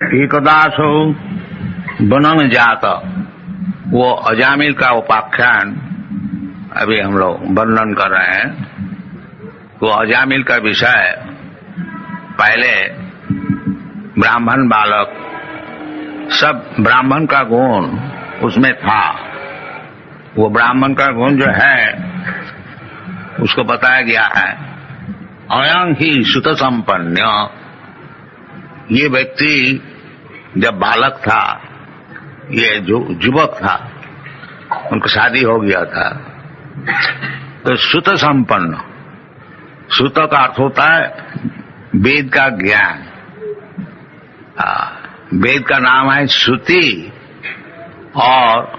एकदासो बनन जात, वो अजामिल का उपाख्यान अभी हम लोग वर्णन कर रहे हैं। वो अजामिल का विषय, पहले ब्राह्मण बालक, सब ब्राह्मण का गुण उसमें था। वो ब्राह्मण का गुण जो है उसको बताया गया है, अयं ही सुत संपन्न। ये व्यक्ति जब बालक था, ये जो युवक था, उनकी शादी हो गया था, तो सुत संपन्न, सुत का अर्थ होता है वेद का ज्ञान। वेद का नाम है श्रुति, और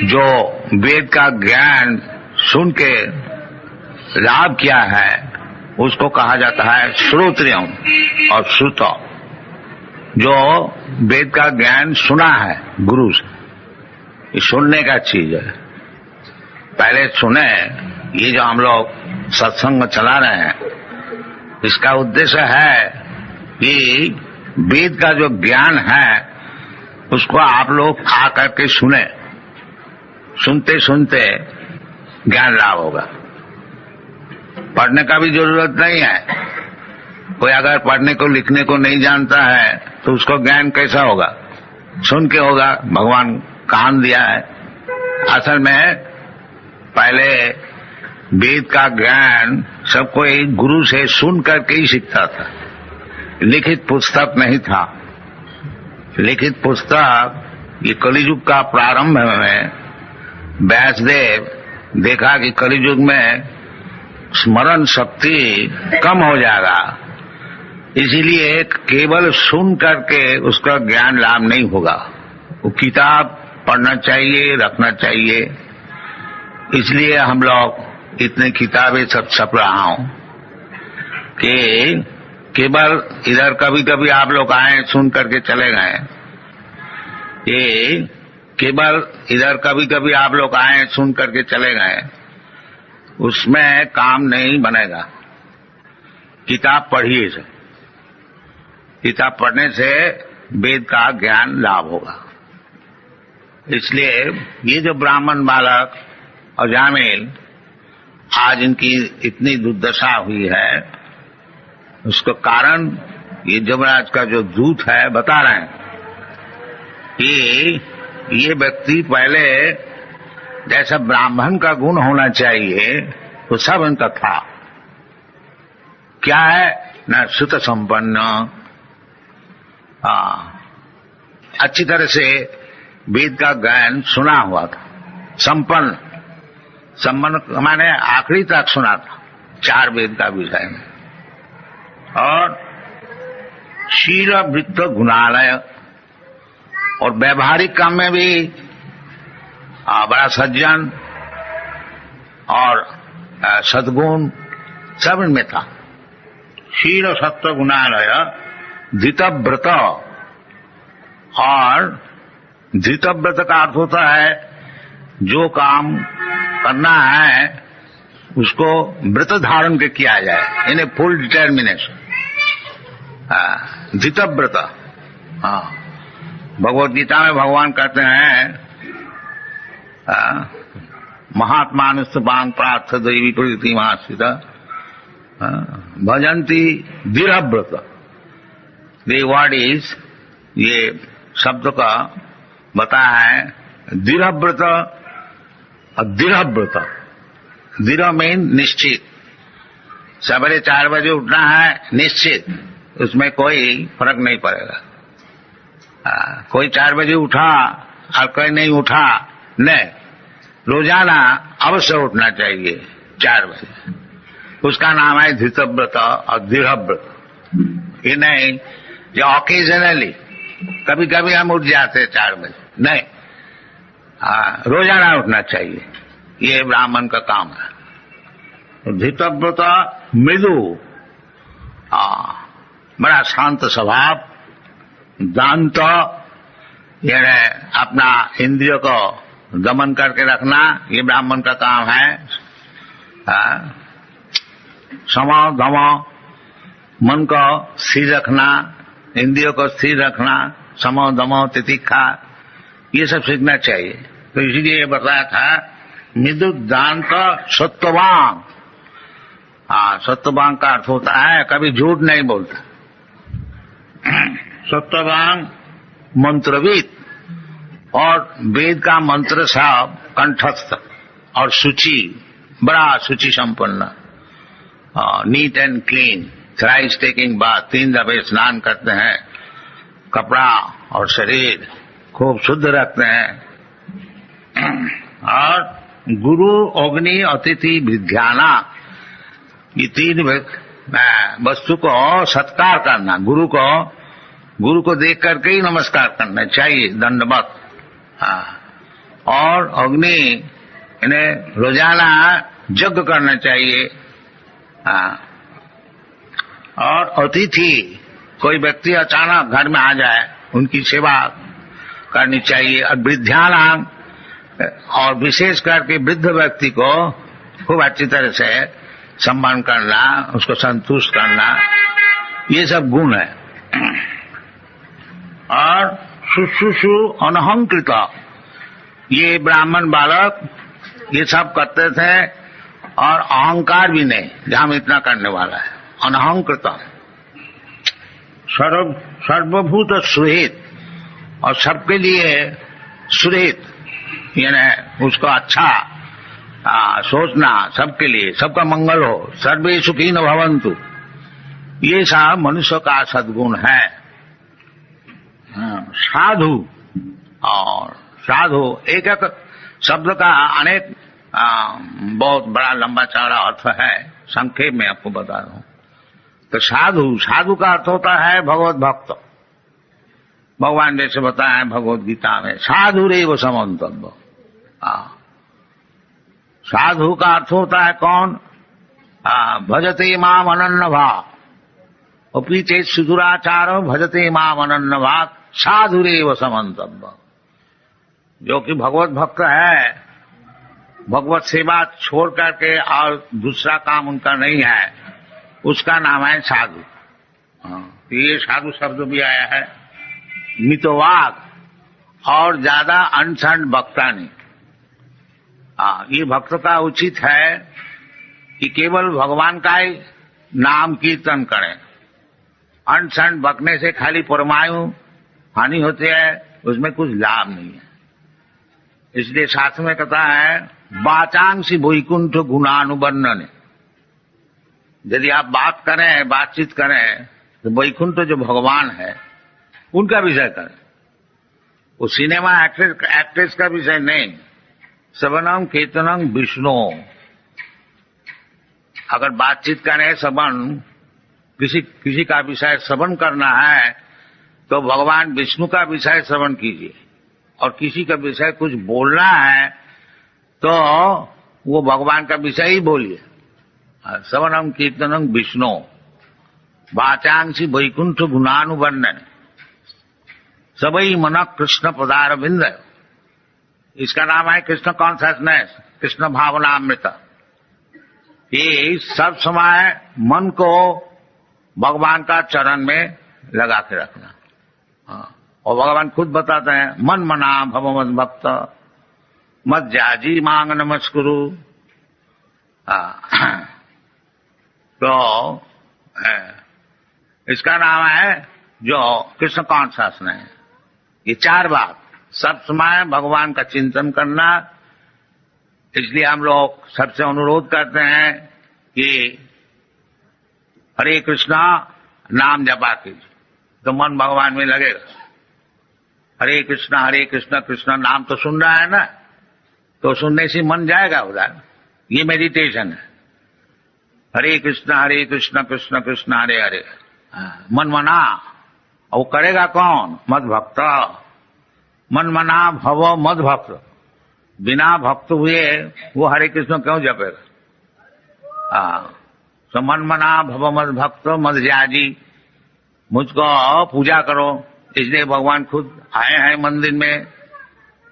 जो वेद का ज्ञान सुन के लाभ किया है उसको कहा जाता है श्रोत्रियम और श्रुत। जो वेद का ज्ञान सुना है गुरु से, ये सुनने का चीज है। पहले सुने, ये जो हम लोग सत्संग चला रहे हैं, इसका उद्देश्य है कि वेद का जो ज्ञान है उसको आप लोग आ करके सुने। सुनते सुनते ज्ञान लाभ होगा। पढ़ने का भी जरूरत नहीं है। कोई अगर पढ़ने को लिखने को नहीं जानता है तो उसको ज्ञान कैसा होगा? सुन के होगा। भगवान कान दिया है। असल में पहले वेद का ज्ञान सब कोई गुरु से सुन करके ही सीखता था। लिखित पुस्तक नहीं था। लिखित पुस्तक, ये कलियुग का प्रारंभ में व्यासदेव देखा कि कलियुग में स्मरण शक्ति कम हो जाएगा, इसीलिए केवल सुन करके उसका ज्ञान लाभ नहीं होगा। वो किताब पढ़ना चाहिए, रखना चाहिए। इसलिए हम लोग इतनी किताबें सब छप रहा हूं कि केवल इधर कभी कभी आप लोग आए, सुन करके चले गए। ये केवल इधर कभी कभी आप लोग आए, सुन करके चले गए, उसमें काम नहीं बनेगा। किताब पढ़िए से, किताब पढ़ने से वेद का ज्ञान लाभ होगा। इसलिए ये जो ब्राह्मण बालक अजामिल, आज इनकी इतनी दुर्दशा हुई है, उसका कारण ये यमराज का जो दूत है बता रहे हैं कि ये व्यक्ति पहले जैसा ब्राह्मण का गुण होना चाहिए तो सब इनका था। क्या है? न सुत संपन्न, अच्छी तरह से वेद का ज्ञान सुना हुआ था। संपन्न, संपन्न माने आखिरी तक सुना था 4 वेद का विषय में। और शील वृत्त गुणालय, और व्यवहारिक काम में भी बड़ा सज्जन और सद्गुण सब इनमें था। शील सत्व गुणालय, धृतव्रत। और धृतव्रत का अर्थ होता है जो काम करना है उसको व्रत धारण के किया जाए, यानी फुल डिटर्मिनेशन। धृतव्रत। भगवद गीता में भगवान कहते हैं महात्मानुस्तपांग प्रार्थ दैवी प्रकृति महास्थित भजंती दृढ़व्रत। द वर्ड इज, ये शब्द का बताया है दृढ़व्रत और दृढ़व्रत। दृढ़ मीन निश्चित। सवेरे 4 बजे उठना है, निश्चित, उसमें कोई फर्क नहीं पड़ेगा। कोई 4 बजे उठा और कोई नहीं उठा, नहीं, रोजाना अवश्य उठना चाहिए 4 बजे। उसका नाम है धृतव्रत और दृढ़व्रत। ये नहीं जो ऑकेजनली कभी कभी हम उठ जाते 4 बजे, नहीं, रोजाना उठना चाहिए। ये ब्राह्मण का काम है। धृतव्रत मृदु, बड़ा शांत स्वभाव, दांत, यानी अपना इंद्रियों को दमन करके रखना, ये ब्राह्मण का काम है। सम धम, मन को स्थिर रखना, इंद्रियों को स्थिर रखना, समो दमो तितिक्षा, ये सब सीखना चाहिए। तो इसीलिए ये बताया था निदुदांत सत्ववान। हाँ, सत्ववान का अर्थ होता है कभी झूठ नहीं बोलता। सत्ववान मंत्रविद, और वेद का मंत्र सब कंठस्थ और शुचि, बड़ा शुचि संपन्न, neat and clean, thrice taking bath, 3 दफे स्नान करते हैं, कपड़ा और शरीर खूब शुद्ध रखते हैं, और गुरु अग्नि अतिथि विद्याना, ये 3 वस्तु को सत्कार करना, गुरु को देख करके ही नमस्कार करना चाहिए, दंडवत। और अग्नि, इन्हें रोजाना यज्ञ करना चाहिए। और अतिथि, कोई व्यक्ति अचानक घर में आ जाए उनकी सेवा करनी चाहिए। और वृद्धानां, और विशेष करके वृद्ध व्यक्ति को खूब अच्छी तरह से सम्मान करना, उसको संतुष्ट करना, ये सब गुण है। और शुश्रूषु अनहंकृत, ये ब्राह्मण बालक ये सब करते थे, और अहंकार भी नहीं, जहां इतना करने वाला है। अनहंकृत, सर्वभूत सुहित, और सबके लिए सुहित, यानी उसको अच्छा सोचना, सबके लिए, सबका मंगल हो, सर्वे सुखी न भवन्तु, ये सब मनुष्य का सद्गुण है। साधु, और साधु एक एक शब्द का अनेक बहुत बड़ा लंबा चौड़ा अर्थ है, संक्षेप में आपको बता रहा हूं। तो साधु का अर्थ होता है भगवत भक्त। भगवान जैसे बताया है भगवत गीता में, साधु रेव समन्तव्य। साधु का अर्थ होता है कौन? भजते माम अनन्य भाव, अपि चेत सुदुराचारो भजते माम अनन्य भाव, साधुरेव समन्तव्य। जो कि भगवत भक्त है, भगवत सेवा छोड़ करके और दूसरा काम उनका नहीं है, उसका नाम है साधु। ये साधु शब्द भी आया है। मितवाग, और ज्यादा अनशन वक्ता नहीं। ये भक्त का उचित है कि केवल भगवान का ही नाम कीर्तन करें। अनशन बकने से खाली परमायु हानि होती है, उसमें कुछ लाभ नहीं है। इसलिए शास्त्र में कहता है वाचांसी वैकुंठ गुणानुवर्णन। यदि आप बात करें, बातचीत करें, तो वैकुंठ जो भगवान है उनका विषय करें। वो सिनेमा एक्ट्रेस का विषय नहीं। श्रवणम कीर्तनम विष्णु। अगर बातचीत करें, श्रवण, किसी का विषय श्रवण करना है तो भगवान विष्णु का विषय श्रवण कीजिए, और किसी का विषय कुछ बोलना है तो वो भगवान का विषय ही बोलिए। श्रवणम कीर्तनम विष्णु, वाचांसी वैकुंठ गुणानुवर्णन, सबई मन कृष्ण पदारविंद। इसका नाम है कृष्ण कॉन्शसनेस, कृष्ण भावनामृत। ये सब समय मन को भगवान का चरण में लगा के रखना। और भगवान खुद बताते हैं मन मना भव मद भक्त मत जाजी मांग नमस्कुरु। तो इसका नाम है जो कृष्ण कॉन्शसनेस। ये 4 बात, सब समय भगवान का चिंतन करना। इसलिए हम लोग सबसे अनुरोध करते हैं कि हरे कृष्णा नाम जपा कीजिए तो मन भगवान में लगेगा। हरे कृष्णा कृष्णा नाम तो सुन रहा है ना, तो सुनने से मन जाएगा उधर। ये मेडिटेशन है। हरे कृष्णा कृष्ण कृष्ण हरे हरे, मन मना। और वो करेगा कौन? मद भक्त। मन मना भव मद भक्त। बिना भक्त हुए वो हरे कृष्ण क्यों जपेगा? तो मन मना भव मद भक्त मद जाजी, मुझको पूजा करो। इसलिए भगवान खुद आए हैं मंदिर में।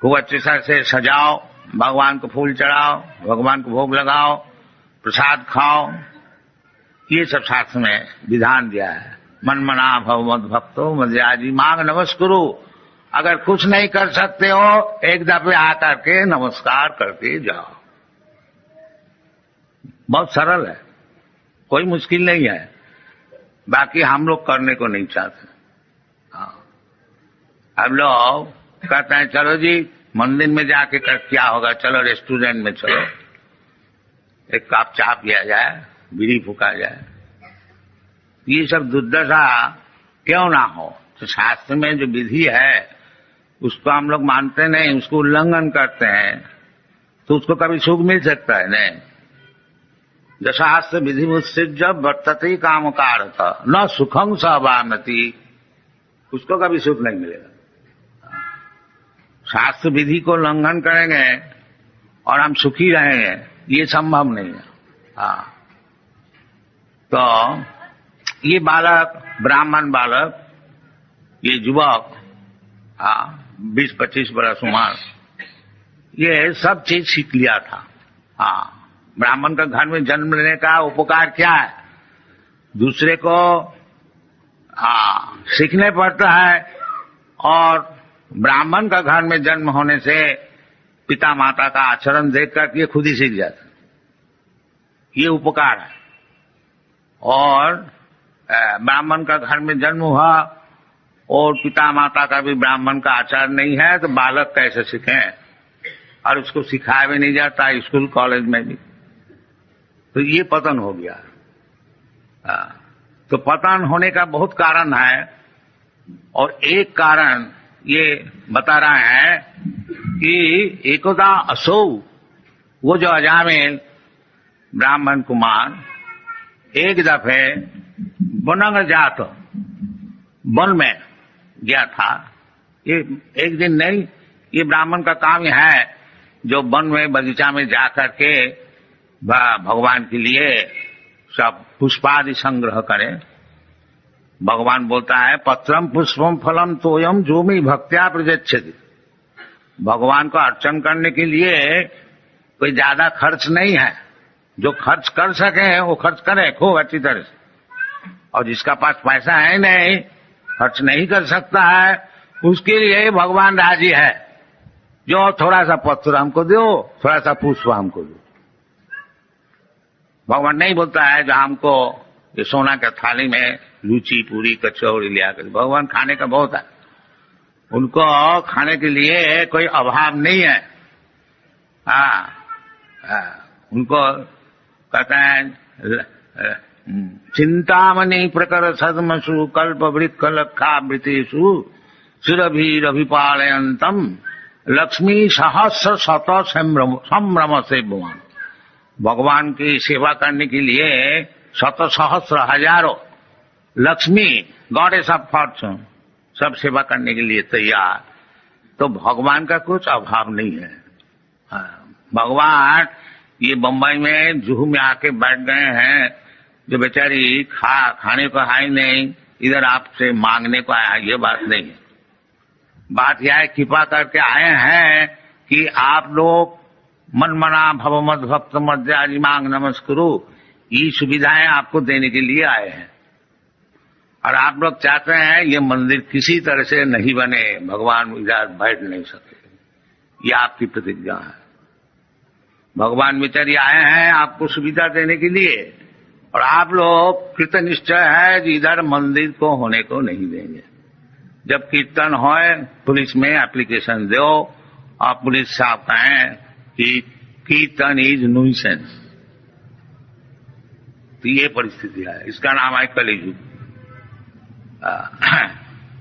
खूब अच्छे से सजाओ, भगवान को फूल चढ़ाओ, भगवान को भोग लगाओ, प्रसाद खाओ। ये सब शास्त्र में विधान दिया है। मन मना भव मद भक्तो मद्याजी मांग नमस्कुरु। अगर कुछ नहीं कर सकते हो एक दफे आकर के नमस्कार करके जाओ। बहुत सरल है, कोई मुश्किल नहीं है। बाकी हम लोग करने को नहीं चाहते। हाँ, हम लोग कहते हैं चलो जी मंदिर में जाके कर क्या होगा, चलो रेस्टोरेंट में चलो, एक कप चाय पिया जाए, बीड़ी फूका जाए। ये सब दुर्दशा क्यों ना हो। तो शास्त्र में जो विधि है उसको हम लोग मानते नहीं, उसको उल्लंघन करते हैं, तो उसको कभी सुख मिल सकता है नहीं। शास्त्र विधि मुत्सृज्य वर्तते काम कारत न सुखं सवानति, उसको कभी सुख नहीं मिलेगा। शास्त्र विधि को उल्लंघन करेंगे और हम सुखी रहेंगे, ये संभव नहीं है। हाँ, तो ये बालक, ब्राह्मण बालक, ये युवक, 20-25 बरस उम्र, ये सब चीज सीख लिया था। हाँ, ब्राह्मण का घर में जन्म लेने का उपकार क्या है, दूसरे को सीखने पड़ता है। और ब्राह्मण का घर में जन्म होने से पिता माता का आचरण देखकर ये खुद ही सीख जाता, ये उपकार है। और ब्राह्मण का घर में जन्म हुआ और पिता माता का भी ब्राह्मण का आचार नहीं है, तो बालक कैसे सीखे। और उसको सिखाया भी नहीं जाता स्कूल कॉलेज में भी, तो ये पतन हो गया। तो पतन होने का बहुत कारण है, और एक कारण ये बता रहे हैं कि एकदा असौ, वो जो अजामिल ब्राह्मण कुमार एक दफे बनंग जात वन में गया था। ये एक दिन नहीं, ये ब्राह्मण का काम है जो वन में बगीचा में जाकर के भगवान के लिए सब पुष्पादि संग्रह करे। भगवान बोलता है पत्रम पुष्पम फलम तोयम जो मी भक्त्या प्रयच्छति। भगवान को अर्चन करने के लिए कोई ज्यादा खर्च नहीं है, जो खर्च कर सके वो खर्च करे खूब अच्छी तरह से। और जिसका पास पैसा है नहीं, खर्च नहीं कर सकता है, उसके लिए भगवान राजी है, जो थोड़ा सा पत्र हमको दो, थोड़ा सा पुष्प हमको दो। भगवान नहीं बोलता है जो हमको ये सोना के थाली में लूची पूरी कचौड़ी लिया कर। भगवान खाने का बहुत है, उनको खाने के लिए कोई अभाव नहीं है। उनको कहते हैं चिंतामणि प्रकर सदमसु कल्प वृक्ष लक्षा वृतेषु सुरभिरभिपालयन्तम लक्ष्मी सहस्र शत संभ्रम से भगवान। भगवान की सेवा करने के लिए शत सहस्र हजारों लक्ष्मी, गॉडेस ऑफ फॉर्चून, सब सेवा करने के लिए तैयार। तो भगवान का कुछ अभाव नहीं है। भगवान ये बम्बई में जुहू में आके बैठ गए हैं, जो बेचारी खाने को है ही नहीं, इधर आपसे मांगने को आया, ये बात नहीं है। बात यह है कृपा करके आए हैं कि आप लोग मन मना भव मद भक्त मद्याजी मांग नमस्कुरु, ये सुविधाएं आपको देने के लिए आए हैं। और आप लोग चाहते हैं ये मंदिर किसी तरह से नहीं बने, भगवान इधर बैठ नहीं सके, ये आपकी प्रतिज्ञा है। भगवान बेचारी आए हैं आपको सुविधा देने के लिए, और आप लोग कृत निश्चय है कि इधर मंदिर को होने को नहीं देंगे। जब कीर्तन होए पुलिस में एप्लीकेशन दो, और पुलिस साहब कहें कि कीर्तन इज न्यूसेंस, तो ये परिस्थिति है। इसका नाम है कलियुग।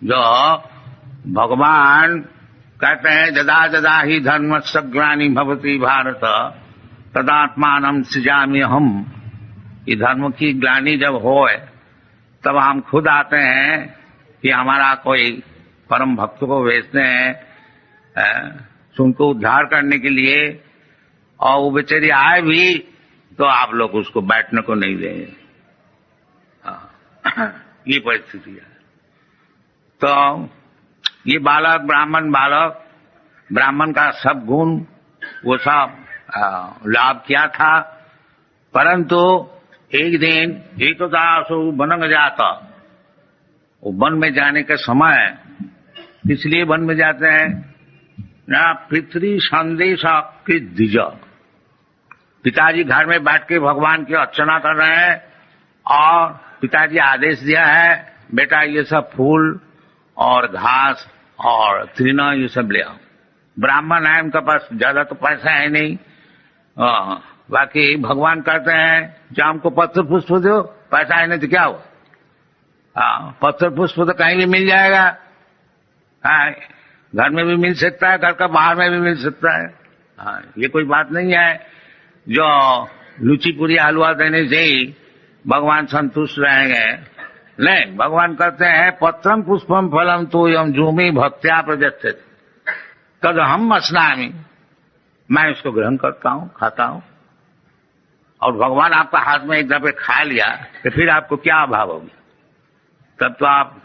जो भगवान कहते हैं जदा जदा ही धर्मस्य ग्लानि भवति भारत तदात्मानं सृजामि हम। ये धर्म की ग्लानि जब होए तब हम खुद आते हैं कि हमारा कोई परम भक्त को भेजते हैं उनको उद्धार करने के लिए, और वो बेचारी आए भी तो आप लोग उसको बैठने को नहीं देंगे। ये परिस्थिति है। तो ये बालक ब्राह्मण का सब गुण वो सब लाभ किया था, परंतु एक दिन एकदासो बनंग जाता, वो वन में जाने के समय किस लिए वन में जाते हैं ना, पितृ संदेश की द्विज। पिताजी घर में बैठ के भगवान की अर्चना कर रहे हैं और पिताजी आदेश दिया है बेटा ये सब फूल और घास और तृण ये सब ले आओ। ब्राह्मण है, उनके पास ज्यादा तो पैसा है नहीं, बाकी भगवान कहते हैं जो हमको पत्र पुष्प दो, पैसा है नहीं तो क्या हुआ, पत्र पुष्प तो कहीं भी मिल जाएगा, घर में भी मिल सकता है, घर का बाहर में भी मिल सकता है। ये कोई बात नहीं है जो लुची पूरी हलवा देने से ही भगवान संतुष्ट रहेंगे। नहीं, भगवान कहते हैं पत्रम पुष्पम फलम तो यम जूमी भक्त्या प्रजते तद हम अस्नामी, मैं इसको ग्रहण करता हूँ, खाता हूँ। और भगवान आपका हाथ में एक दफे खा लिया तो फिर आपको क्या अभाव होगी, तब तो आप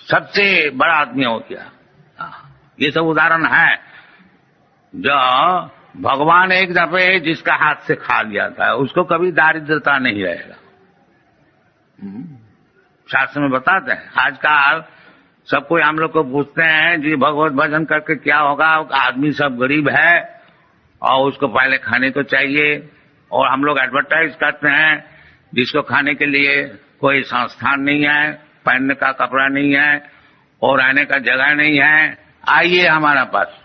सबसे बड़ा आदमी हो गया। ये सब उदाहरण है जो भगवान एक दफे जिसका हाथ से खा लिया था उसको कभी दारिद्रता नहीं रहेगा। शास्त्र में बताते हैं। आजकल सब कोई हम लोग को पूछते हैं जी भगवत भजन करके क्या होगा, आदमी सब गरीब है और उसको पहले खाने को चाहिए, और हम लोग एडवर्टाइज करते हैं जिसको खाने के लिए कोई संस्थान नहीं है, पहनने का कपड़ा नहीं है और रहने का जगह नहीं है, आइए हमारा पास,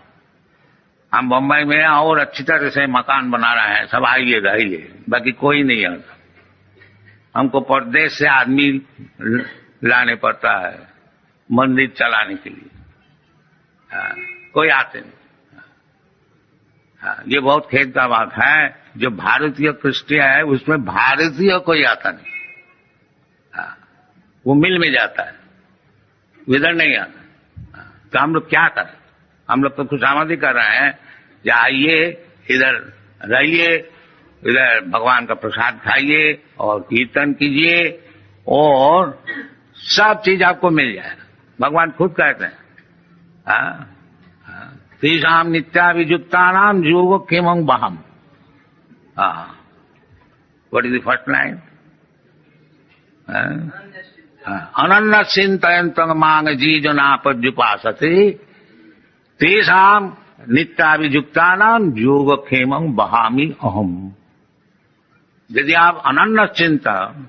हम बम्बई में और अच्छी तरह से मकान बना रहे हैं, सब आइए रहिए। बाकी कोई नहीं आता, हमको परदेश से आदमी लाने पड़ता है मंदिर चलाने के लिए, कोई आते नहीं। ये बहुत खेद का बात है, जो भारतीय क्रिश्चियन है उसमें भारतीय कोई आता नहीं, वो मिल में जाता है, इधर नहीं आता। तो हम लोग क्या करें, हम लोग तो खुशामदी कर रहे हैं कि आइए इधर रहिए, इधर भगवान का प्रसाद खाइए और कीर्तन कीजिए और सब चीज आपको मिल जाएगा। भगवान खुद कहते हैं तेषाम नित्याभियुक्तानाम योग किमं बहम। What is the first line? अनन्य चिंतयन्तं मांग जीजनापद्युपासते तेषाम नित्याभियुक्तानाम योग क्षेमं बहामि अहम। यदि आप अनन्य चिंतन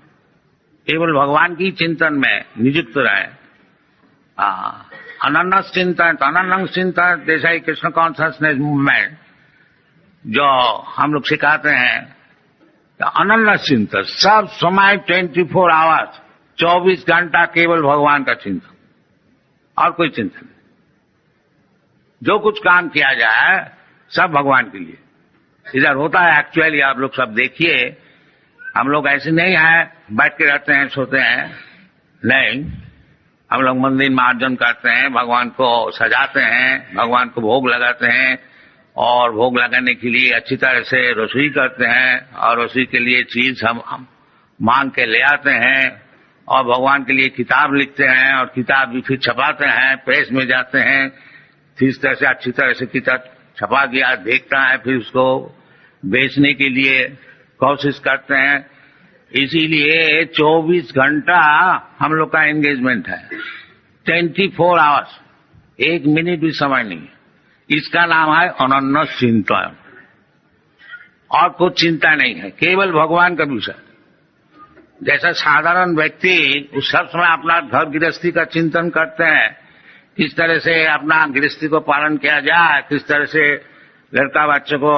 केवल भगवान की चिंतन में नियुक्त रहे, अनन्य चिंतन, अनन्य चिंतन जैसा ही कृष्ण कॉन्शियसनेस मूवमेंट जो हम लोग सिखाते हैं, अनन्य चिंतन सब समय 24 आवर्स 24 घंटा केवल भगवान का चिंतन और कोई चिंतन नहीं। जो कुछ काम किया जाए सब भगवान के लिए इधर होता है। एक्चुअली आप लोग सब देखिए, हम लोग ऐसे नहीं है बैठ के रहते हैं सोते हैं, नहीं, हम लोग मंदिर में अर्चन करते हैं, भगवान को सजाते हैं, भगवान को भोग लगाते हैं और भोग लगाने के लिए अच्छी तरह से रसोई करते हैं और रसोई के लिए चीज हम मांग के ले आते हैं और भगवान के लिए किताब लिखते हैं और किताब भी फिर छपाते हैं, प्रेस में जाते हैं, इस तरह से अच्छी तरह से किताब छपा गया देखता है, फिर उसको बेचने के लिए कोशिश करते हैं। इसीलिए 24 घंटा हम लोग का एंगेजमेंट है, 24 आवर्स, एक मिनट भी समय नहीं है। इसका नाम है अनन्य चिंतन, और कुछ चिंता नहीं है, केवल भगवान का विषय। जैसा साधारण व्यक्ति उस सब समय अपना घर गृहस्थी का चिंतन करते हैं, किस तरह से अपना गृहस्थी को पालन किया जाए, किस तरह से लड़का बच्चे को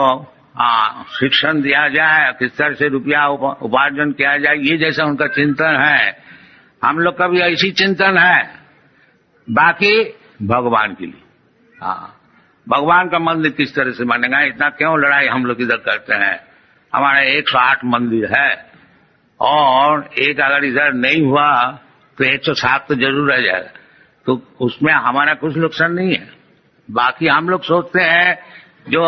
शिक्षण दिया जाए, किस तरह से रुपया उपार्जन किया जाए, ये जैसा उनका चिंतन है, हम लोग का भी ऐसी चिंतन है। बाकी भगवान के लिए, भगवान का मंदिर किस तरह से बनेगा, इतना क्यों लड़ाई हम लोग इधर करते हैं। हमारा 108 मंदिर है और एक अगर इधर नहीं हुआ तो 107 तो जरूर रह जाएगा, तो उसमें हमारा कुछ नुकसान नहीं है। बाकी हम लोग सोचते हैं जो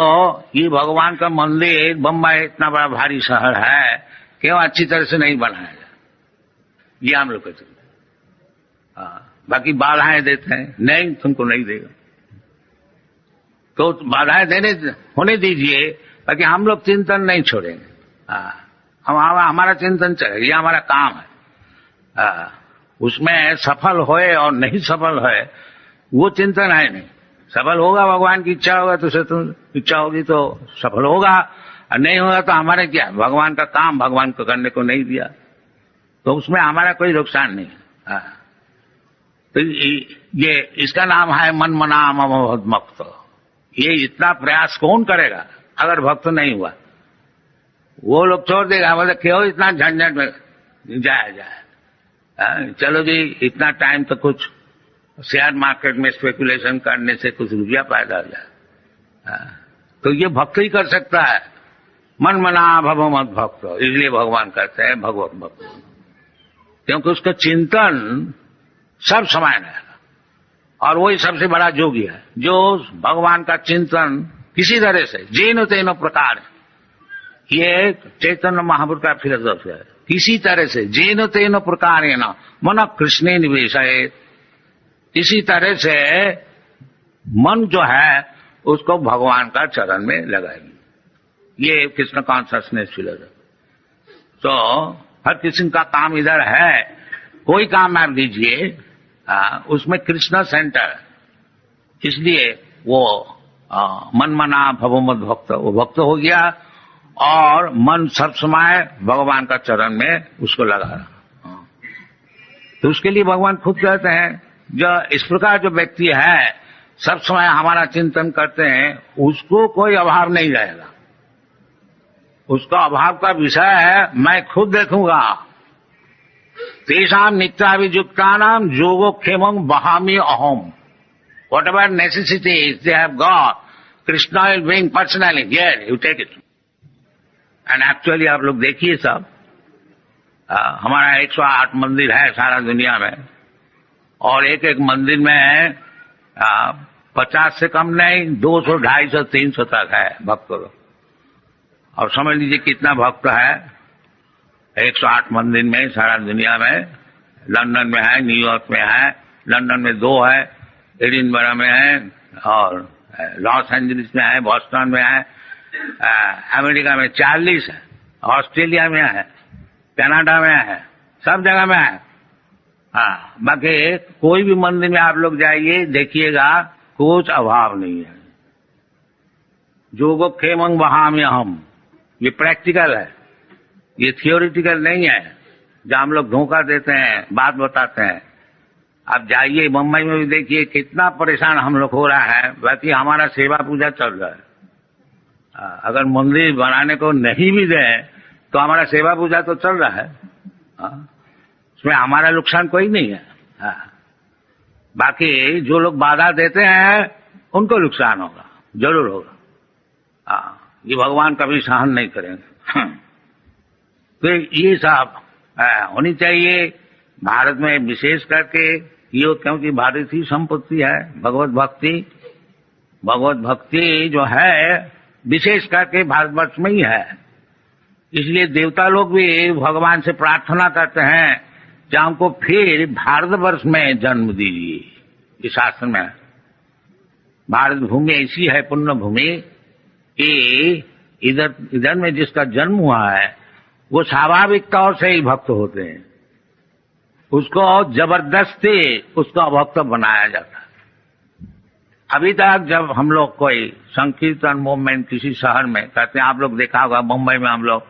ये भगवान का मंदिर, बम्बई इतना बड़ा भारी शहर है, क्यों अच्छी तरह से नहीं बनाया जाए, ये हम लोग कहते हैं। बाकी बाधाएं देते हैं, नहीं तुमको नहीं देगा, तो बाधाएं देने होने दीजिए, बाकी हम लोग चिंतन नहीं छोड़ेंगे। हमारा चिंतन चले, ये हमारा काम है। उसमें सफल होए और नहीं सफल होए वो चिंतन है नहीं। सफल होगा भगवान की इच्छा होगा तो इच्छा होगी तो सफल होगा, और नहीं होगा तो हमारे क्या, भगवान का काम भगवान को करने को नहीं दिया तो उसमें हमारा कोई नुकसान नहीं। तो ये इसका नाम है मन मना मम भक्त। ये इतना प्रयास कौन करेगा अगर भक्त नहीं हुआ? वो लोग छोड़ देगा, मतलब क्यों इतना झंझट में जाए। चलो जी इतना टाइम तो कुछ शेयर मार्केट में स्पेकुलेशन करने से कुछ रुपया पैदा हो जाए। तो ये भक्त ही कर सकता है, मन मना भव मत भक्त। इसलिए भगवान कहते हैं भगवत भक्त, क्योंकि उसका चिंतन सब समय रहेगा और वही सबसे बड़ा योगी है जो भगवान का चिंतन किसी तरह से जेन तेन प्रकार, ये चैतन्य महापुरुष का फिलोसफी है, किसी तरह से जेन तेन प्रकार मन कृष्ण निवेश है, इसी तरह से मन जो है उसको भगवान का चरण में लगाएगी। ये कृष्ण कॉन्शसनेस फिलोसफी। तो हर किसी का काम इधर है, कोई काम आप दीजिए उसमें कृष्ण सेंटर, इसलिए वो मन मना भवमत भक्त, वो भक्त हो गया और मन सब समय भगवान का चरण में उसको लगा रहा। तो उसके लिए भगवान खुद कहते हैं जो इस प्रकार जो व्यक्ति है सब समय हमारा चिंतन करते हैं उसको कोई अभाव नहीं रहेगा। उसका अभाव का विषय है मैं खुद देखूंगा। तेषाम नित्याभियुक्तानाम योगोक्षेमं वहामि अहम। Whatever necessities they have got, Krishna will bring personally, here you take it. And actually आप लोग देखिए सब, हमारा 108 मंदिर है सारा दुनिया में, और एक एक मंदिर में 50 से कम नहीं 200, 250, 300 तक है भक्त लोग। और समझ लीजिए कितना भक्त है 108 मंदिर में सारा दुनिया में। लंदन में है, न्यूयॉर्क में है, लंदन में 2 है, एडिनबरा में है, और लॉस एंजलिस में है, बॉस्टन में है, अमेरिका में 40 है, ऑस्ट्रेलिया में है, कनाडा में है, सब जगह में है। बाकी कोई भी मंदिर में आप लोग जाइए देखिएगा कुछ अभाव नहीं है। योगोक्षेमं वहामि अहम, ये प्रैक्टिकल है, ये थियोरिटिकल नहीं है जहां हम लोग धोखा देते हैं, बात बताते हैं। आप जाइए मुंबई में भी देखिए कितना परेशान हम लोग हो रहा है, बाकी हमारा सेवा पूजा चल रहा है। अगर मंदिर बनाने को नहीं भी दें तो हमारा सेवा पूजा तो चल रहा है, उसमें हमारा नुकसान कोई नहीं है। बाकी जो लोग बाधा देते हैं उनको नुकसान होगा, जरूर होगा। ये भगवान कभी सहन नहीं करेंगे। तो ये सब होनी चाहिए भारत में, विशेष करके ये, क्योंकि भारतीय संपत्ति है भगवत भक्ति। भगवत भक्ति जो है विशेष करके भारतवर्ष में ही है, इसलिए देवता लोग भी भगवान से प्रार्थना करते हैं कि हमको फिर भारतवर्ष में जन्म दीजिए। इस शास्त्र में भारत भूमि ऐसी है पुण्य भूमि कि इधर में जिसका जन्म हुआ है वो स्वाभाविक तौर से ही भक्त होते हैं, उसको जबरदस्ती उसका भक्त बनाया जाता है। अभी तक जब हम लोग कोई संकीर्तन मूवमेंट किसी शहर में करते हैं, आप लोग देखा होगा मुंबई में हम लोग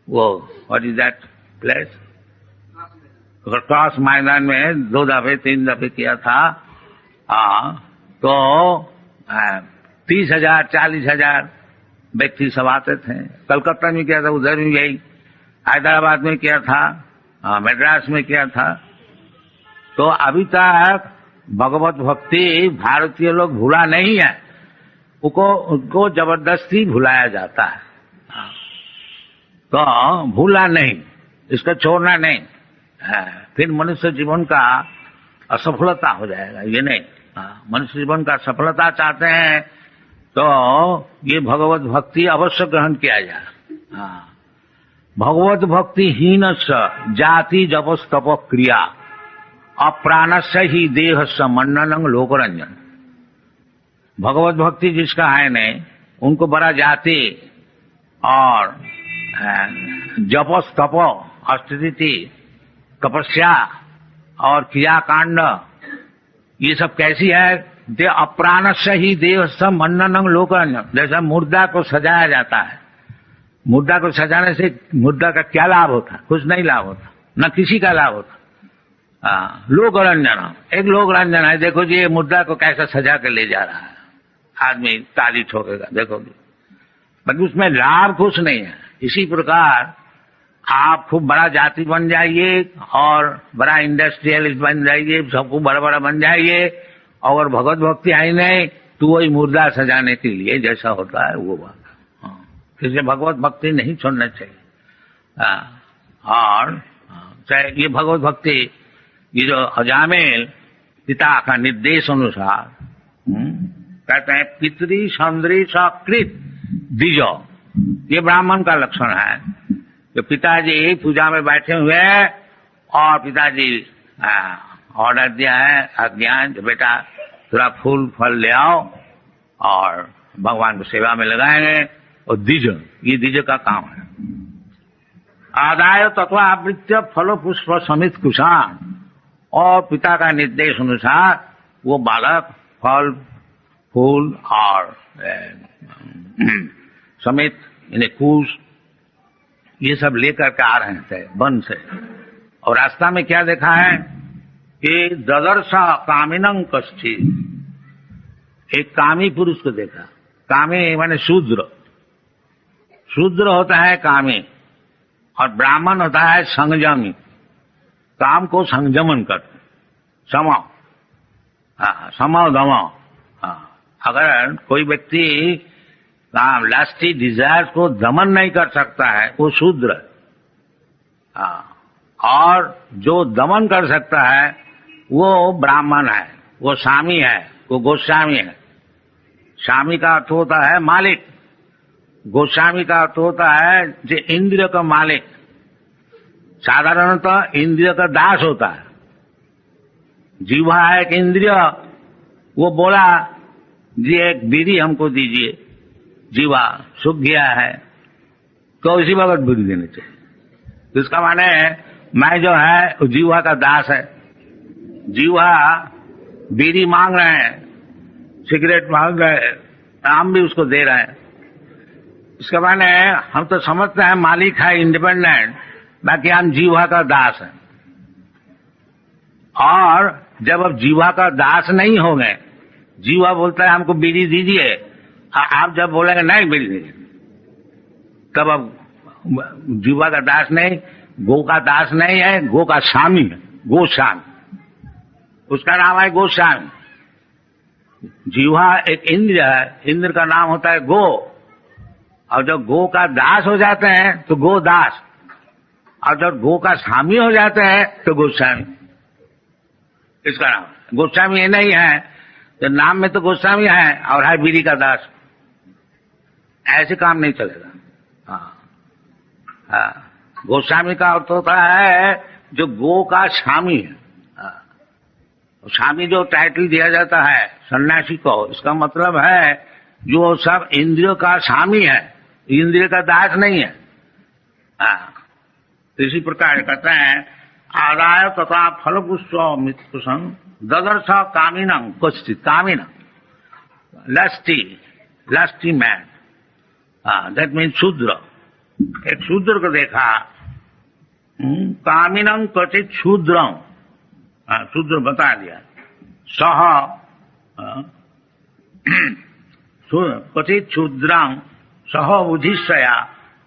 वो what is that place, cross मैदान में 2 दफे 3 दफे किया था। तो 30,000 40,000 व्यक्ति सब आते थे। कलकत्ता में किया था, उधर भी यही, हैदराबाद में किया था, मद्रास में किया था। तो अभी तक भगवत भक्ति भारतीय लोग भूला नहीं है, उनको जबरदस्ती भुलाया जाता है। तो भूला नहीं, इसको छोड़ना नहीं, फिर मनुष्य जीवन का असफलता हो जाएगा। ये नहीं, मनुष्य जीवन का सफलता चाहते हैं तो ये भगवत भक्ति अवश्य ग्रहण किया जाए। भगवत भक्ति हीन जाति जपस तप क्रिया अप्राणस्य ही देह समन्ननं लोकरंजन। भगवत भक्ति जिसका है नहीं, उनको बड़ा जाति और जपस तप, ऑस्टेरिटी, तपस्या, और क्रियाकांड ये सब कैसी है? दे अप्राण से ही देव सब मन्नन लोकन, जैसा मुर्दा को सजाया जाता है। मुर्दा को सजाने से मुर्दा का क्या लाभ होता? कुछ नहीं लाभ होता, न किसी का लाभ होता। लोक रंजन, एक लोक रंजन है। देखो जी ये मुर्दा को कैसा सजा के ले जा रहा है, आदमी ताली ठोकेगा देखोगे, पर उसमें लाभ कुछ नहीं है। इसी प्रकार आप खूब बड़ा जाति बन जाइए और बड़ा इंडस्ट्रियलिस्ट बन जाइए, सबको बड़ा बड़ा बन जाइए, और भगवत भक्ति आई नहीं तो वही मुर्दा सजाने के लिए जैसा होता है वो बात। इसलिए भगवत भक्ति नहीं छोड़ना चाहिए। और चाहे ये भगवत भक्ति, ये जो अजामिल पिता का निर्देश अनुसार कहते हैं पितरी संद्री सकृत द्विजो, ये ब्राह्मण का लक्षण है कि पिताजी पूजा में बैठे हुए हैं और पिताजी ऑर्डर दिया है अज्ञान, बेटा थोड़ा फूल फल ले आओ और भगवान को सेवा में लगाएंगे। और द्विज, ये द्विज का काम है। आदाय तत्व आवृत्य फलो पुष्प समित कुशान, और पिता का निर्देश अनुसार वो बालक फल फूल और समित इन्हें कुश ये सब लेकर के आ रहे थे वन से। और रास्ता में क्या देखा है कि ददर्शा कामिनं कश्चित्, एक कामी पुरुष को देखा। कामी माने शूद्र, शूद्र होता है कामी, और ब्राह्मण होता है संयमी, काम को संयमन करते, समाओ, समाओ दमाओ। अगर कोई व्यक्ति लास्टी डिजायर को दमन नहीं कर सकता है वो शूद्र है, और जो दमन कर सकता है वो ब्राह्मण है, वो स्वामी है, वो गोस्वामी है। स्वामी का अर्थ होता है मालिक, गोस्वामी का अर्थ होता है जो इंद्रिय का मालिक। साधारणतः इंद्रिय का दास होता है। जीवा है एक इंद्रिय, वो बोला जी एक बीड़ी हमको दीजिए, जीवा सूख गया है तो इसी वक्त बीड़ी देनी चाहिए। तो इसका माने मैं जो है जीवा का दास है। जीवा बीड़ी मांग रहे हैं, सिगरेट मांग रहे हैं, हम भी उसको दे रहे हैं। इसके माने हम तो समझते हैं मालिक है इंडिपेंडेंट, बाकी हम जीवा का दास है। और जब अब जीवा का दास नहीं होंगे, जीवा बोलता है हमको बीड़ी दीजिए, आप जब बोलेंगे नहीं बीड़ी दीजिए, तब अब जीवा का दास नहीं, गो का दास नहीं है, गो का स्वामी है, गोस्वामी, उसका नाम है गोस्वामी। जीवा एक इंद्र है, इंद्र का नाम होता है गो, और जब गो का दास हो जाते हैं तो गोदास, और जब गो का स्वामी हो जाते हैं तो गोस्वामी, इसका नाम। गोस्वामी ये नहीं है तो नाम में तो गोस्वामी है और है बीड़ी का दास, ऐसे काम नहीं चलेगा। गोस्वामी का अर्थ होता है जो गो का स्वामी है। स्वामी जो टाइटल दिया जाता है सन्यासी को, इसका मतलब है जो सब इंद्रियों का स्वामी है, इंद्रिय का दास नहीं है। इसी प्रकार कहते हैं आदाय तथा फल पुष्प ददर्श कामिनं कश्चित्, कामिनं लस्टी मैन, दैट मीन शूद्र। एक शूद्र को देखा, कामिनं कश्चित् शूद्रं, शूद्र बता दिया। सह क्वचित् शूद्रं सह बुधिशया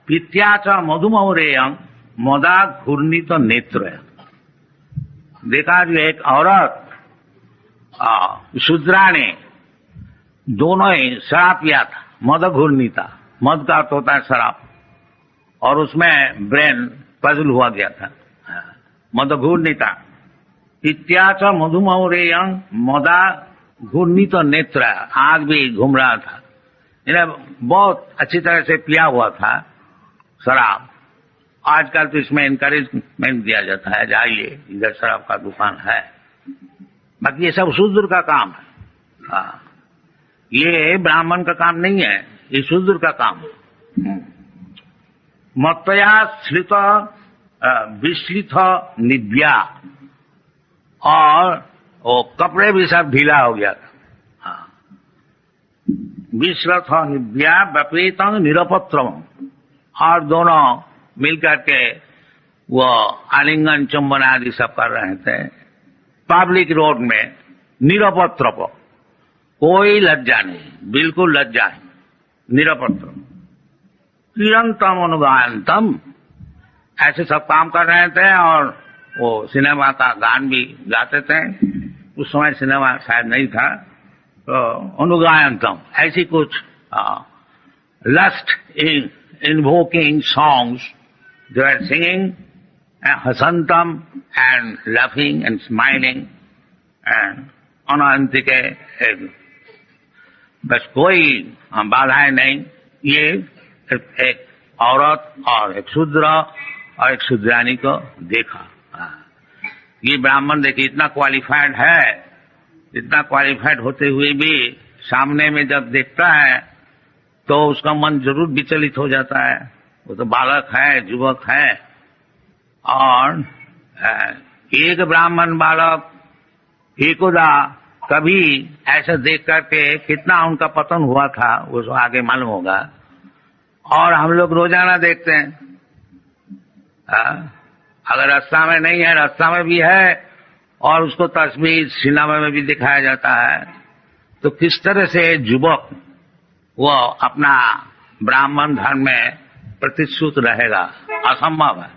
पित्या च मधुमौरेयं मदा घूर्णित नेत्र। देखा जो एक औरत शूद्रा ने दोनों ही शराब पिया था, मद घूर्णिता, मद का अर्थ होता है शराब, और उसमें ब्रेन पजल हुआ गया था, मद घूर्णिता। इत्याच मधुमौरेयं मदा घूर्णित नेत्र, आग भी घूम रहा था, इन्हें बहुत अच्छी तरह से पिया हुआ था शराब। आजकल तो इसमें इनकरेजमेंट दिया जाता है, जाइए इधर शराब का दुकान है, बाकी ये सब शूद्र का काम है। ये ब्राह्मण का काम नहीं है, ये शूद्र का काम है। मत्तया श्रित विश्लित निव्या, और वो कपड़े भी सब ढीला हो गया था। हाँ, विश्वथ निव्या व्यपीतंग निरपत्रम, और दोनों मिलकर के वो आलिंगन चुंबन आदि सब कर रहे थे पब्लिक रोड में, निरपत्र को, कोई लज्जा नहीं, बिल्कुल लज्जा नहीं, निरपत्र। निरंतम अनुगायंतम, ऐसे सब काम कर रहे थे और वो सिनेमा का गान भी गाते थे। उस समय सिनेमा शायद नहीं था, तो अनुगायंतम ऐसी कुछ lust invoking songs they were singing, hasantam and laughing and smiling and अनंतिके, बस कोई बाधाएं नहीं। ये एक औरत और एक शूद्र और एक शूद्रानी को देखा। ये ब्राह्मण देखिए इतना क्वालिफाइड है, इतना क्वालिफाइड होते हुए भी सामने में जब देखता है तो उसका मन जरूर विचलित हो जाता है। वो तो बालक है, युवक है, और एक ब्राह्मण बालक एकोदा कभी ऐसा देख करके कितना उनका पतन हुआ था वो आगे मालूम होगा। और हम लोग रोजाना देखते हैं, अगर रास्ता में नहीं है, रास्ता में भी है, और उसको तस्वीर सिनेमा में भी दिखाया जाता है, तो किस तरह से युवक वो अपना ब्राह्मण धर्म में प्रतिश्रुत रहेगा, असंभव है।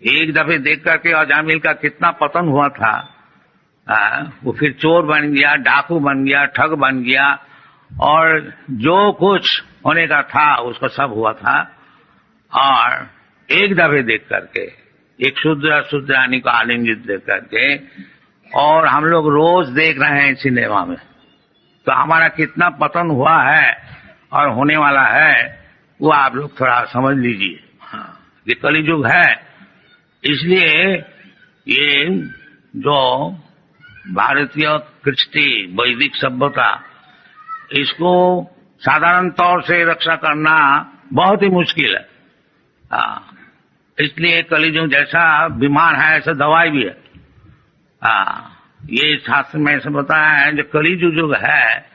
एक दफे देख करके अजामिल का कितना पतन हुआ था। वो फिर चोर बन गया, डाकू बन गया, ठग बन गया, और जो कुछ होने का था उसको सब हुआ था। और एक दफे देख करके, एक शूद्र शूद्रानी को आलिंगित देख करके, और हम लोग रोज देख रहे हैं सिनेमा में, तो हमारा कितना पतन हुआ है और होने वाला है वो आप लोग थोड़ा समझ लीजिए। हाँ, ये कलियुग है, इसलिए ये जो भारतीय कृष्टि वैदिक सभ्यता, इसको साधारण तौर से रक्षा करना बहुत ही मुश्किल है। इसलिए कलियुग जैसा बीमार है ऐसा दवाई भी है। ये शास्त्र में ऐसा बताया है, जो कलियुग जो है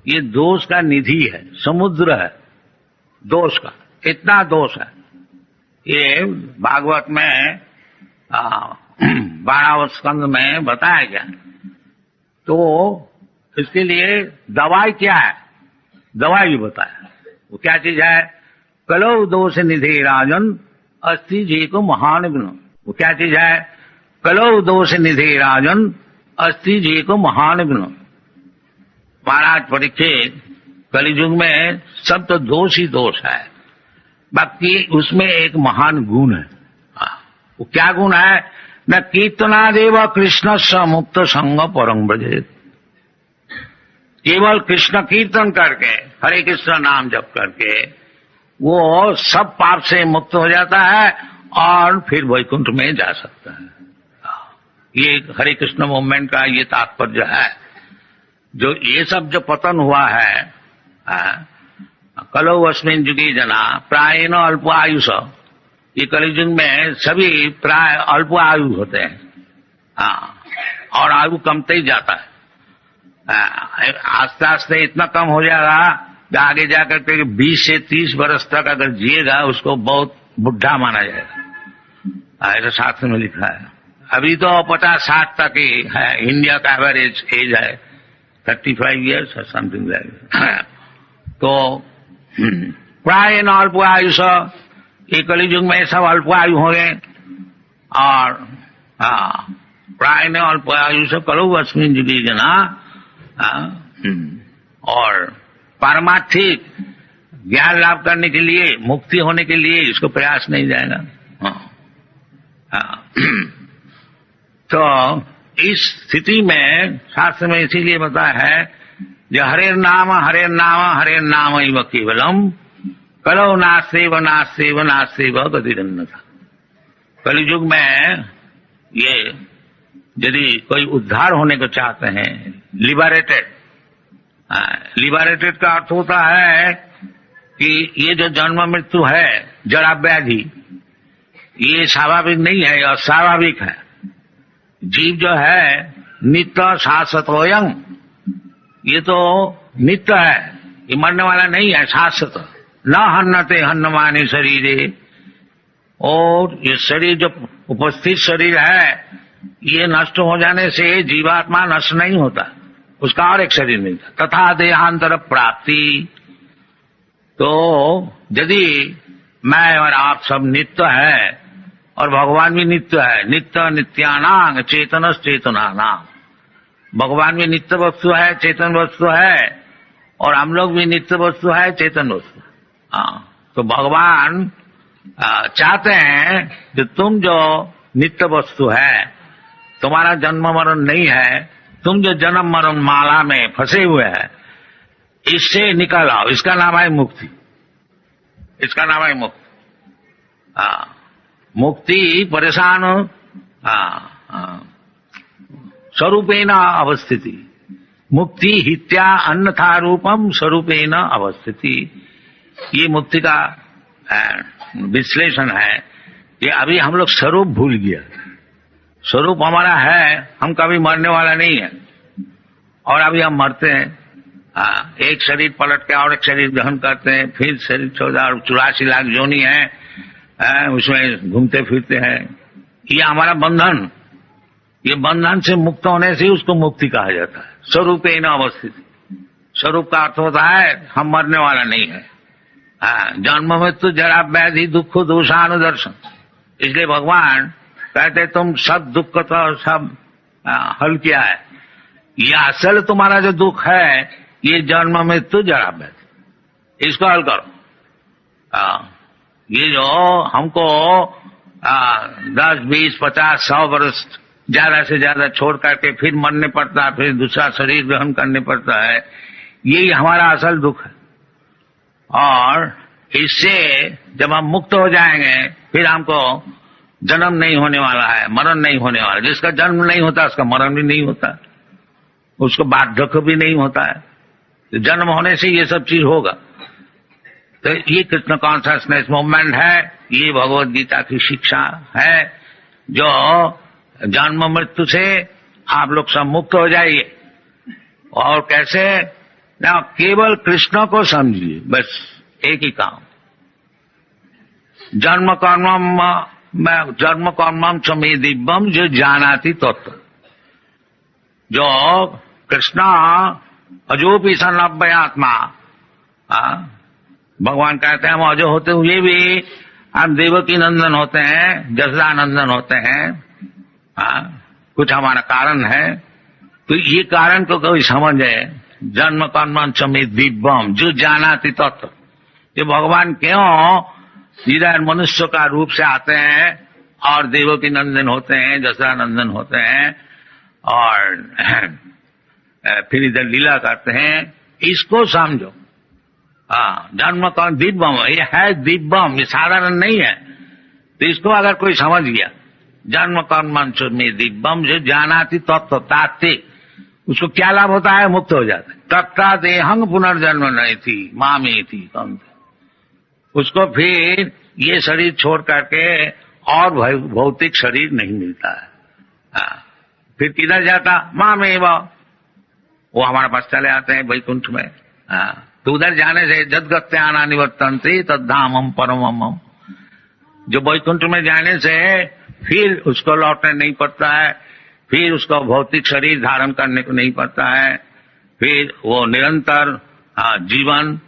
ये दोष का निधि है, समुद्र है दोष का, इतना दोष है। ये भागवत में 12वें स्कंद में बताया गया। तो इसके लिए दवाई क्या है, दवाई भी बताया। वो क्या चीज है? कलौ दोष निधि राजन अस्ति जी को महान गुण। वो क्या चीज है? कलौ दोष निधि राजन अस्ति जी को महान गुण। महाराज परीक्षित, कलियुग में सब तो दोष ही दोष है, बाकी उसमें एक महान गुण है। वो क्या गुण है? न कीर्तनादेव कृष्ण स मुक्त संग परम ब्रजेत। केवल कृष्ण कीर्तन करके, हरे कृष्ण नाम जप करके वो सब पाप से मुक्त हो जाता है और फिर वैकुंठ में जा सकता है। ये हरे कृष्ण मूवमेंट का ये तात्पर्य है। जो ये सब जो पतन हुआ है, कलौ अस्मिन् युगे जना प्रायेण अल्प आयुष, ये कलियुग में सभी प्राय अल्प आयु होते हैं। और आयु कमते ही जाता है। आस्ते आस्ते इतना कम हो जाएगा कि आगे जाकर के 20 से 30 वर्ष तक अगर जिएगा उसको बहुत बुढ़ा माना जाएगा। ऐसा शास्त्र में लिखा है। अभी तो 50-60 तक ही है, इंडिया का एवरेज एज है 35 ईयर्स और समथिंग लाइक। तो प्राय न अल्प आयुष, ये कलियुग में सब अल्प आयु हो गए। और प्राय न अल्प आयुष करो अस्मिन् युगे जना, और पारमार्थिक ज्ञान लाभ करने के लिए, मुक्ति होने के लिए इसको प्रयास नहीं जाएगा। तो इस स्थिति में शास्त्र में इसीलिए बताया है, जो हरे नाम हरे नाम हरे नाम इव केवलम कलो नास्तेव नास्तेव नास्तेव गतिरन्यथा। कलियुग में ये यदि कोई उद्धार होने को चाहते हैं, लिबरेटेड, लिबरेटेड का अर्थ होता है कि ये जो जन्म मृत्यु है, जरा व्याधि, ये स्वाभाविक नहीं है, अस्वाभाविक है। जीव जो है नित्य शाश्वतोयं, ये तो नित्य है, ये मरने वाला नहीं है, शाश्वत। न हन्नते हन्नमाने शरीरे, और ये शरीर जो उपस्थित शरीर है ये नष्ट हो जाने से जीवात्मा नष्ट नहीं होता, उसका और एक शरीर मिलता। तथा देहांतर प्राप्ति, तो यदि मैं और आप सब नित्य है और भगवान भी नित्य है, नित्य नित्यानांग चेतनस चेतनानाम, भगवान भी नित्य वस्तु है, चेतन वस्तु है, और हम लोग भी नित्य वस्तु है, चेतन वस्तु। हाँ, तो भगवान चाहते हैं कि तुम जो नित्य वस्तु है, तुम्हारा जन्म मरण नहीं है, तुम जो जन्म मरण माला में फंसे हुए हैं, इससे निकल आओ। इसका नाम है मुक्ति, इसका नाम है मुक्ति। मुक्ति परेशान स्वरूपेण अवस्थिति, मुक्ति हित्या अन्यथा रूपम स्वरूपेण अवस्थिति, ये मुक्ति का विश्लेषण है। ये अभी हम लोग स्वरूप भूल गया। स्वरूप हमारा है, हम कभी मरने वाला नहीं है, और अभी हम मरते हैं। एक शरीर पलट के और एक शरीर ग्रहण करते हैं, फिर शरीर 84 लाख योनि है, उसमें घूमते फिरते हैं। ये हमारा बंधन, ये बंधन से मुक्त होने से उसको मुक्ति कहा जाता है। स्वरूपेण अवस्थिति, स्वरूप का अर्थ होता है हम मरने वाला नहीं है। जन्म मृत्यु जरा व्याधि दुख दोषानुदर्शन, इसलिए भगवान कहते तुम सब दुख तो सब हल किया है। ये असल तुम्हारा जो दुख है ये जन्म मृत्यु जरा व्याधि, इसको हल करो। ये जो हमको 10, 20, 50, 100 वर्ष ज्यादा से ज्यादा छोड़ करके फिर मरने पड़ता है, फिर दूसरा शरीर ग्रहण करने पड़ता है, यही हमारा असल दुख है। और इससे जब हम मुक्त हो जाएंगे फिर हमको जन्म नहीं होने वाला है, मरण नहीं होने वाला। जिसका जन्म नहीं होता उसका मरण भी नहीं होता, उसको बार्धक्य भी नहीं होता है। तो जन्म होने से ये सब चीज होगा। तो ये कृष्ण कॉन्शियसनेस मूवमेंट है, ये भगवद गीता की शिक्षा है, जो जन्म मृत्यु से आप लोग सब मुक्त हो जाइए। और कैसे ना, केवल कृष्ण को समझिए, बस एक ही काम। जन्म कर्मम चमे दिव्यम जो जानाति तत्व, जो कृष्ण अजोपि सन अव्ययात्मा, भगवान कहते हैं हम अजो होते हुए भी हम देवकी नंदन होते हैं, जसदा नंदन होते हैं। कुछ हमारा कारण है, तो ये कारण को कोई समझे। जन्म कर्म चमे दिव्यम जो जानाति तत्व, ये भगवान क्यों इधर मनुष्य का रूप से आते हैं और देवकी नंदन होते हैं, जसरा नंदन होते हैं, और फिर इधर लीला करते हैं, इसको समझो। जन्म कर्म दिव्यम, ये है दिव्यम, ये साधारण नहीं है। तो इसको अगर कोई समझ गया, जन्म कर्म में दिव्यम जो जानाति तत्व तात्विक, उसको क्या लाभ होता है? मुक्त हो जाता है। तत्ता देहंग पुनर्जन्म नहीं थी मामी थी कम, उसको फिर ये शरीर छोड़ करके और भौतिक शरीर नहीं मिलता है। फिर किधर जाता? माँ में वो हमारे पास चले आते हैं वैकुंठ में। तो उधर जाने से जदगत्याना निवर्तन्ते तद्धामम परमम, जो वैकुंठ में जाने से फिर उसको लौटने नहीं पड़ता है, फिर उसको भौतिक शरीर धारण करने को नहीं पड़ता है, फिर वो निरंतर जीवन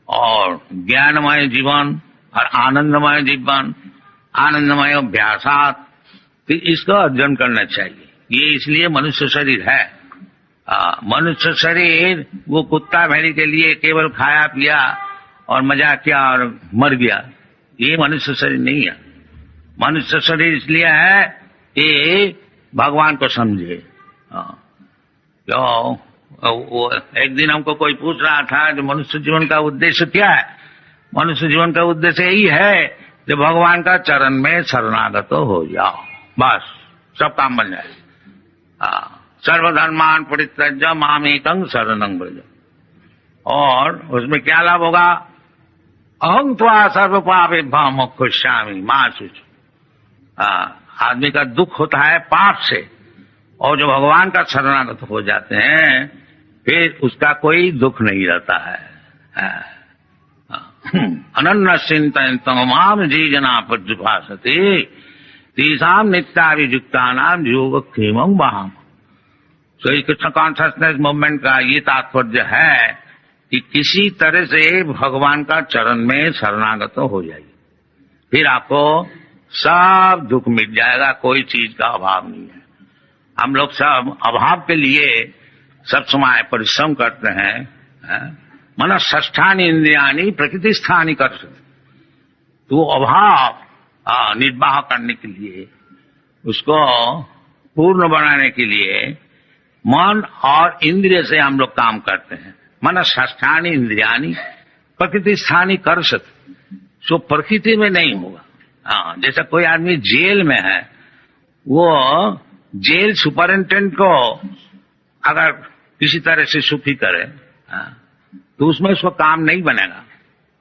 और ज्ञानमय जीवन और आनंदमय जीवन, आनंदमय अभ्यासात, तो इसका अर्जन करना चाहिए। ये इसलिए मनुष्य शरीर है। मनुष्य शरीर वो कुत्ता भेड़ी के लिए केवल खाया पिया और मजा किया और मर गया, ये मनुष्य शरीर नहीं है। मनुष्य शरीर इसलिए है कि भगवान को समझे। वो एक दिन हमको कोई पूछ रहा था जो मनुष्य जीवन का उद्देश्य क्या है? मनुष्य जीवन का उद्देश्य यही है कि भगवान का चरण में शरणागत हो जाओ, बस सब काम बन जाए। सर्वधर्मान परित्यज्य मामेकं शरणं व्रज, और उसमें क्या लाभ होगा? अहं त्वा सर्व पापेभ्यो मोक्षयिष्यामि मा शुच। आदमी का दुख होता है पाप से, और जो भगवान का शरणागत हो जाते हैं फिर उसका कोई दुख नहीं रहता है। अनन्य चिंतन माम जी जना पर्युपासते तेषाम नित्याभियुक्तानाम योग क्षेमं वहाम। तो ये कृष्ण कॉन्शियसनेस मूवमेंट का ये तात्पर्य है कि किसी तरह से भगवान का चरण में शरणागत हो जाइए, फिर आपको सब दुख मिट जाएगा, कोई चीज का अभाव नहीं है। हम लोग सब अभाव के लिए सब समय परिश्रम करते हैं। मन षष्ठानि इंद्रियाणि प्रकृति स्थानी कर सकते, तो अभाव निर्वाह करने के लिए, उसको पूर्ण बनाने के लिए मन और इंद्रिय से हम लोग काम करते हैं। मन षष्ठानि इंद्रियाणि प्रकृति स्थानी कर सकते, सो प्रकृति में नहीं होगा। जैसा कोई आदमी जेल में है, वो जेल सुपरिंटेंडेंट को अगर किसी तरह से सुखी करे तो उसमें उसको काम नहीं बनेगा।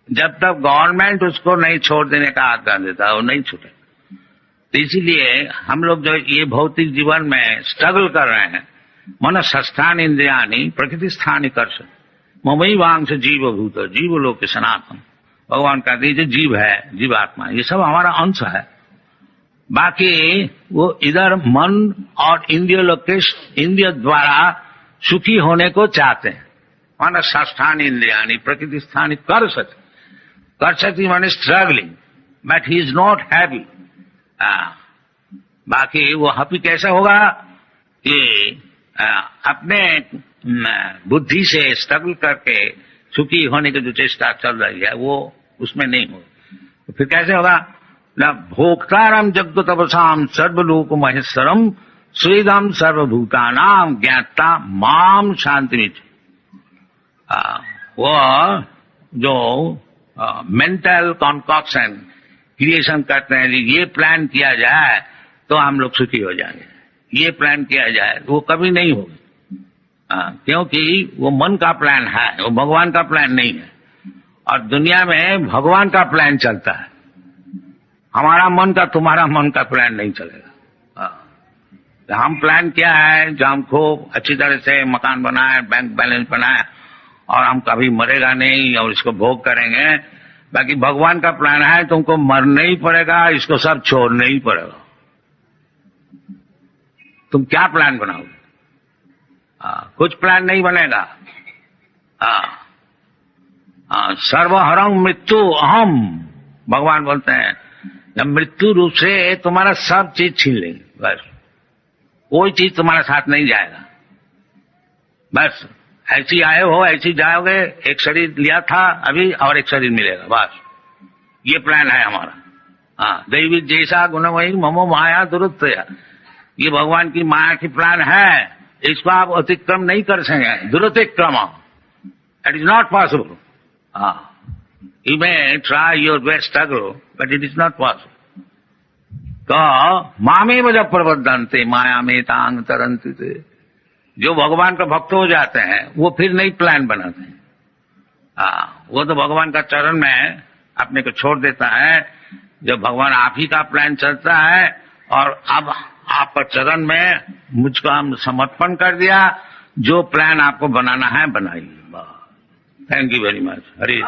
जब तक गवर्नमेंट उसको नहीं छोड़ देने का आज्ञा देता है वो नहीं छूटे। तो इसीलिए हम लोग जो ये भौतिक जीवन में स्ट्रगल कर रहे हैं, मन षष्ठानि इंद्रियाणि प्रकृति स्थानी कर सकते ममई वांग से जीव भूत जीव लोक सनातन। भगवान कहते हैं जो जीव है, जीवात्मा, ये सब हमारा अंश है। बाकी वो इधर मन और इंद्रिय लोग के इंद्रिय द्वारा सुखी होने को चाहते हैं। मन षष्ठानि इंद्रियाणि प्रकृति स्थानी कर सकती माने struggling, but he is not happy. बाकी वो हैप्पी कैसे होगा कि अपने बुद्धि से स्ट्रगल करके सुखी होने की जो चेष्टा चल रही है वो उसमें नहीं होगी। तो फिर कैसे होगा? न भोक्तारम जगतपसाम सर्वलोक महेश्वरम स्वेदम सर्वभूतानाम ज्ञाता माम शांति। वो जो मेंटल कॉन्कॉक्शन क्रिएशन करते हैं, ये प्लान किया जाए तो हम लोग सुखी हो जाएंगे, ये प्लान किया जाए वो कभी नहीं होगी। क्योंकि वो मन का प्लान है, वो भगवान का प्लान नहीं है। और दुनिया में भगवान का प्लान चलता है, हमारा मन का तुम्हारा मन का प्लान नहीं चलेगा। हम प्लान क्या है, जो हम खूब अच्छी तरह से मकान बनाए, बैंक बैलेंस बनाए और हम कभी मरेगा नहीं और इसको भोग करेंगे। बाकी भगवान का प्लान है तुमको मरना ही पड़ेगा, इसको सब छोड़ना ही पड़ेगा। तुम क्या प्लान बनाओगे? कुछ प्लान नहीं बनेगा। सर्वहरं मृत्यु अहम, भगवान बोलते हैं जब मृत्यु रूप से तुम्हारा सब चीज छीन लेंगे, बस कोई चीज तुम्हारे साथ नहीं जाएगा। बस ऐसी आए हो ऐसी जाओगे, एक शरीर लिया था अभी और एक शरीर मिलेगा, बस ये प्लान है हमारा। दैवी जैसा गुणमयी ममो माया दुरुत्तया, ये भगवान की माया की प्लान है, इसको आप अतिक्रम नहीं कर सकेंगे। दुरुतिक्रम it is not possible. You may try your best struggle but it is not possible. तो मामे जब प्रबद्धन्ते माया में तांग तरंती थे, जो भगवान का भक्त हो जाते हैं वो फिर नई प्लान बनाते हैं। वो तो भगवान का चरण में अपने को छोड़ देता है। जब भगवान आप ही का प्लान चलता है और अब आपका चरण में मुझको हम समर्पण कर दिया, जो प्लान आपको बनाना है बनाइए। Thank you very much. Hari